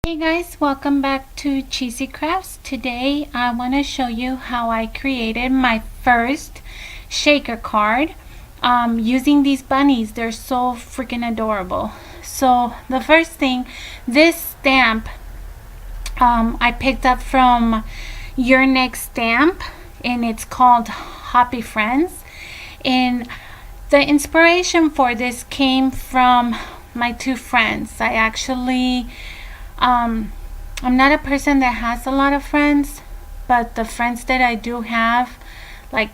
Hey guys, welcome back to Cheesy Crafts. Today I want to show you how I created my first shaker card using these bunnies. They're so freaking adorable. So the first thing, this stamp I picked up from Yournextstamp and it's called HOPPY Friends. And the inspiration for this came from my two friends. I'm not a person that has a lot of friends, but the friends that I do have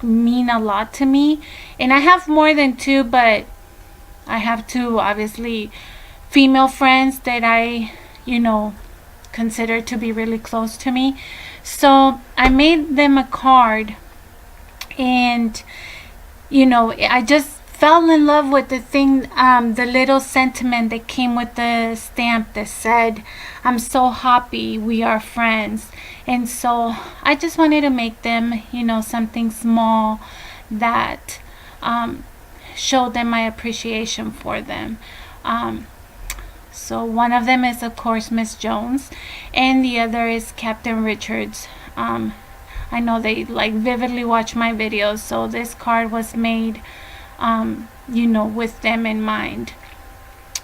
mean a lot to me. And I have more than two, but I have two obviously female friends that I consider to be really close to me. So I made them a card, and I just fell in love with the thing, the little sentiment that came with the stamp that said, "I'm so happy we are friends." And so I just wanted to make them, something small that showed them my appreciation for them. So one of them is of course Miss Jones, and the other is Captain Richards. I know they vividly watch my videos, so this card was made with them in mind.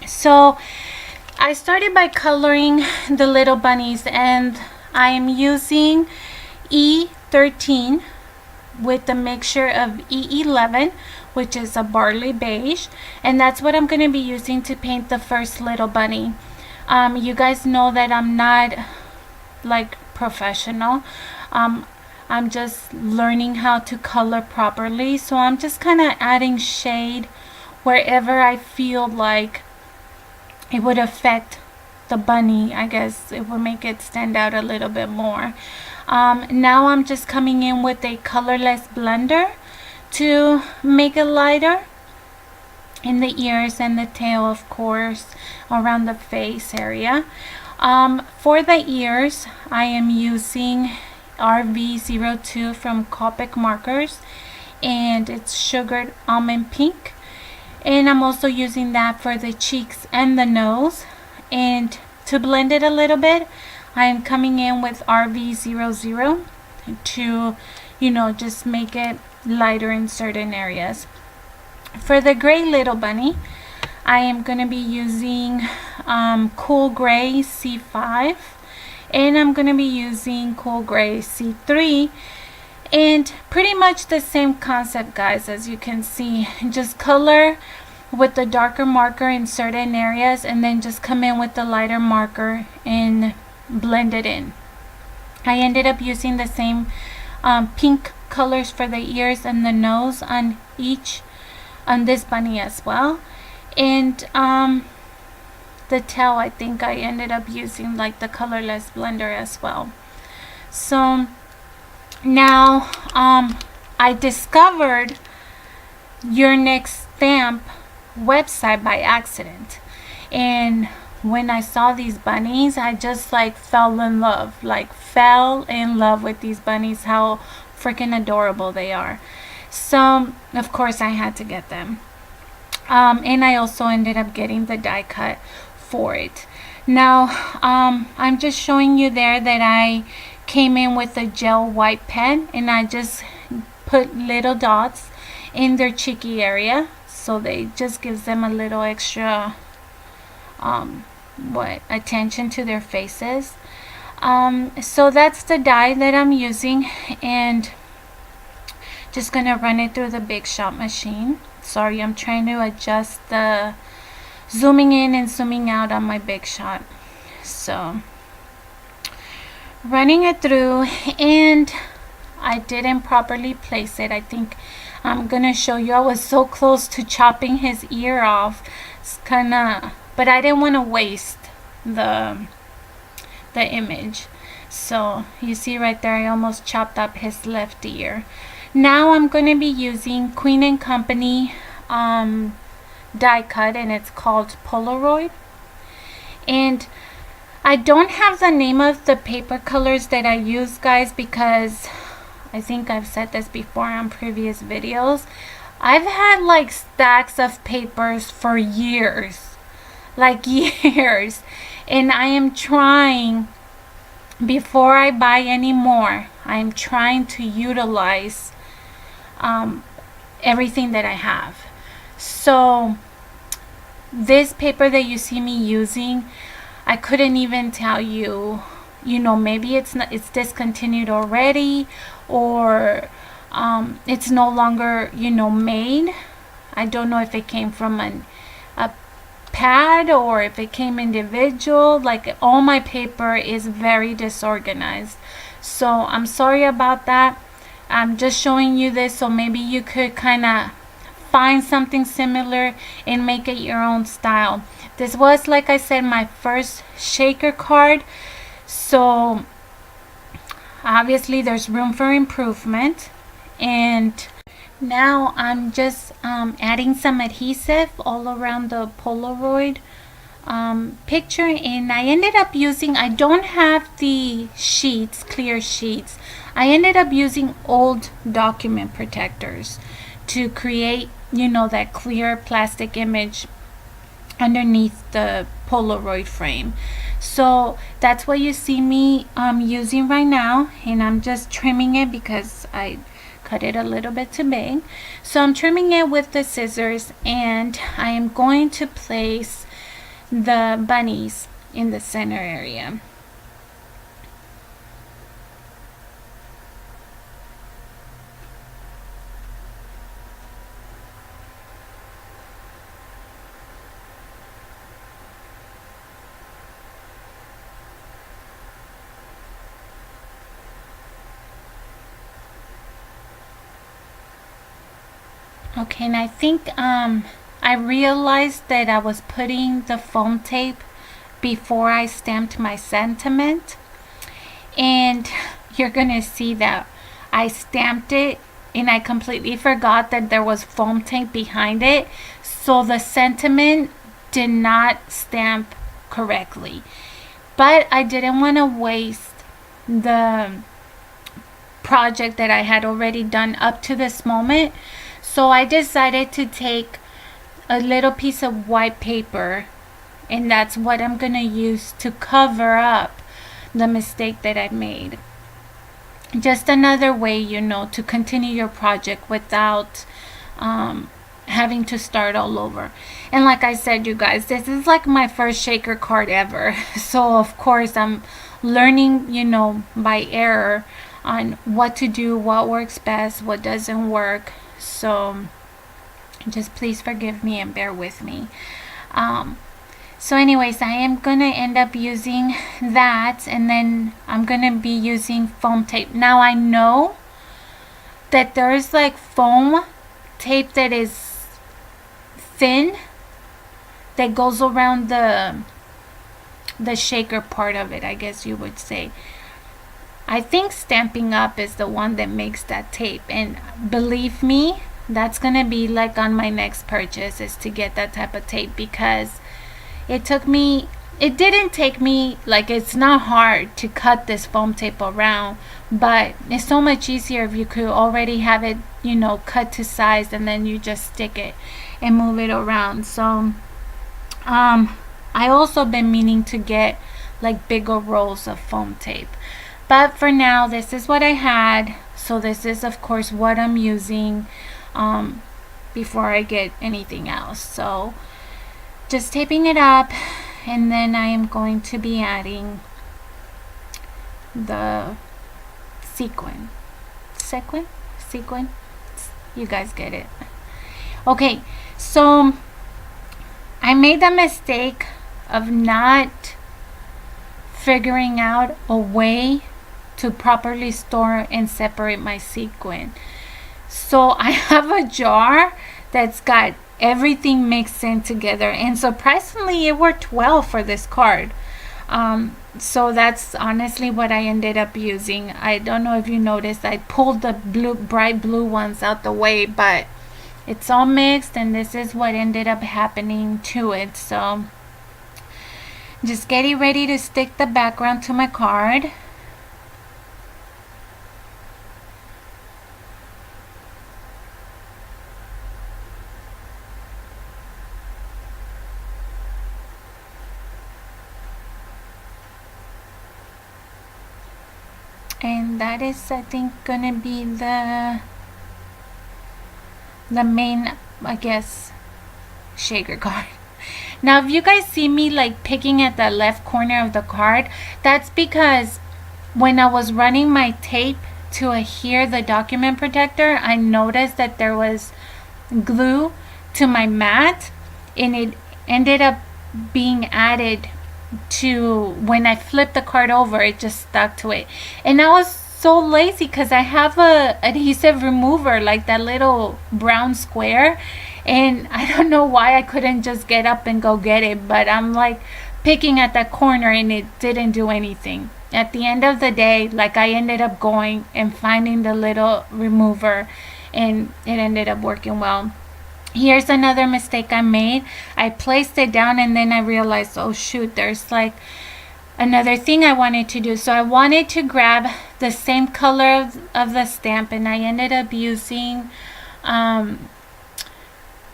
So I started by coloring the little bunnies, and I am using E13 with a mixture of E11, which is a barley beige, and that's what I'm going to be using to paint the first little bunny. You guys know that I'm not professional. I'm just learning how to color properly, so I'm just kind of adding shade wherever I feel like it would affect the bunny. I guess it would make it stand out a little bit more. Now I'm just coming in with a colorless blender to make it lighter in the ears and the tail, of course, around the face area. For the ears, I am using RV02 from Copic Markerrs, and it's sugared almond pink, and I'm also using that for the cheeks and the nose. And to blend it a little bit, I am coming in with RV00 to just make it lighter in certain areas. For the gray little bunny, I am going to be using Cool Gray C5, and I'm going to be using Cool Gray C3, and pretty much the same concept, guys. As you can see, just color with the darker marker in certain areas, and then just come in with the lighter marker and blend it in. I ended up using the same pink colors for the ears and the nose on this bunny as well. And the tail, I think I ended up using the colorless blender as well. So now I discovered Yournextstamp website by accident, and when I saw these bunnies, I just fell in love with these bunnies, how freaking adorable they are. So of course I had to get them. And I also ended up getting the die cut for it. Now I'm just showing you there that I came in with a gel white pen, and I just put little dots in their cheeky area, so they just gives them a little extra attention to their faces. So that's the die that I'm using, and just gonna run it through the Big Shot machine. Sorry, I'm trying to adjust the zooming in and zooming out on my Big Shot. So running it through, and I didn't properly place it. I think I'm gonna show you, I was so close to chopping his ear off. It's but I didn't want to waste the image. So you see right there, I almost chopped up his left ear. Now I'm going to be using Queen & Company die cut, and it's called Polaroid. And I don't have the name of the paper colors that I use, guys, because I think I've said this before on previous videos. I've had stacks of papers for years, years, And I am trying, before I buy any more, I'm trying to utilize everything that I have. So this paper that you see me using, I couldn't even tell you, maybe it's discontinued already, or it's no longer, made. I don't know if it came from a pad or if it came individual. Like, all my paper is very disorganized, so I'm sorry about that. I'm just showing you this so maybe you could kind of find something similar and make it your own style. This was, like I said, my first shaker card, so obviously there's room for improvement. And now I'm just adding some adhesive all around the Polaroid picture, and I ended up using, I don't have the sheets, clear sheets. I ended up using old document protectors to create, that clear plastic image underneath the Polaroid frame. So that's what you see me using right now, and I'm just trimming it because I cut it a little bit too big. So I'm trimming it with the scissors, and I am going to place the bunnies in the center area. Okay, and I think I realized that I was putting the foam tape before I stamped my sentiment, and you're gonna see that I stamped it and I completely forgot that there was foam tape behind it, so the sentiment did not stamp correctly. But I didn't want to waste the project that I had already done up to this moment, so I decided to take a little piece of white paper, and that's what I'm gonna use to cover up the mistake that I made. Just another way, to continue your project without having to start all over. And like I said, you guys, this is like my first shaker card ever, so of course I'm learning, by error on what to do, what works best, what doesn't work. So just please forgive me and bear with me. So anyways, I am gonna end up using that, and then I'm gonna be using foam tape. Now I know that there's like foam tape that is thin that goes around the shaker part of it, I guess you would say. I think Stampin' Up is the one that makes that tape, and believe me, that's gonna be like on my next purchase, is to get that type of tape, because it didn't take me, like, it's not hard to cut this foam tape around, but it's so much easier if you could already have it, cut to size, and then you just stick it and move it around. So I also been meaning to get like bigger rolls of foam tape, but for now this is what I had. So this is of course what I'm using before I get anything else. So just taping it up, and then I am going to be adding the sequin, you guys get it. Okay, so I made the mistake of not figuring out a way to properly store and separate my sequin. So I have a jar that's got everything mixed in together, and surprisingly it worked well for this card. So that's honestly what I ended up using. I don't know if you noticed, I pulled the bright blue ones out the way, but it's all mixed, and this is what ended up happening to it. So just getting ready to stick the background to my card. And that is, I think, gonna be the main, I guess, shaker card. Now if you guys see me like picking at the left corner of the card, that's because when I was running my tape to adhere the document protector, I noticed that there was glue to my mat, and it ended up being added to, when I flipped the card over, it just stuck to it. And I was so lazy because I have a adhesive remover, like that little brown square, and I don't know why I couldn't just get up and go get it, but I'm like picking at that corner and it didn't do anything. At the end of the day, like, I ended up going and finding the little remover, and it ended up working well. Here's another mistake I made. I placed it down and then I realized, oh shoot, there's like another thing I wanted to do. So I wanted to grab the same color of the stamp, and I ended up using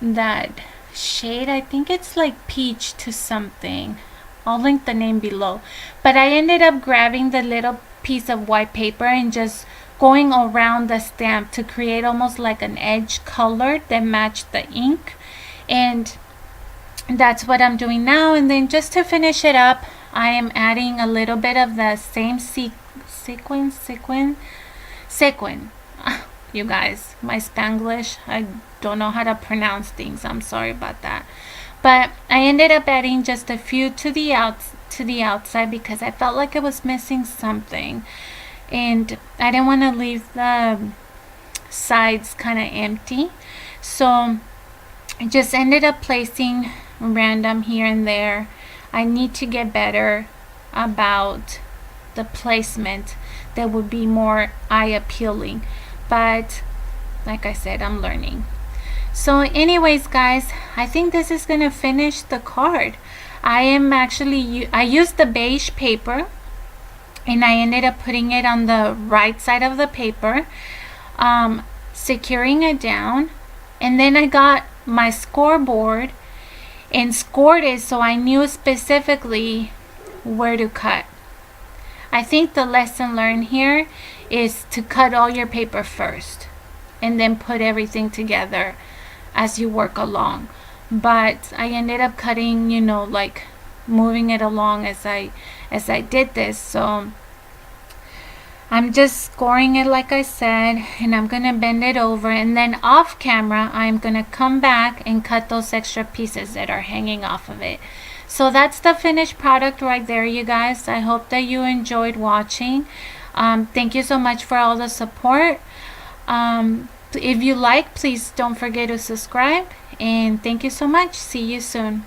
that shade. I think it's like peach to something. I'll link the name below. But I ended up grabbing the little piece of white paper and just going around the stamp to create almost like an edge color that matched the ink. And that's what I'm doing now. And then just to finish it up, I am adding a little bit of the same sequin. You guys, my Spanglish, I don't know how to pronounce things. I'm sorry about that. But I ended up adding just a few to the outside because I felt like it was missing something, and I didn't want to leave the sides kind of empty. So I just ended up placing random here and there. I need to get better about the placement that would be more eye appealing, but like I said, I'm learning. So anyways guys, I think this is gonna finish the card. I used the beige paper, and I ended up putting it on the right side of the paper, securing it down, and then I got my scoreboard and scored it so I knew specifically where to cut. I think the lesson learned here is to cut all your paper first and then put everything together as you work along. But I ended up cutting, you know, like moving it along as I did this. So I'm just scoring it like I said, and I'm gonna bend it over, and then off camera I'm gonna come back and cut those extra pieces that are hanging off of it. So that's the finished product right there, you guys. I hope that you enjoyed watching. Thank you so much for all the support. If you like, please don't forget to subscribe, and thank you so much. See you soon.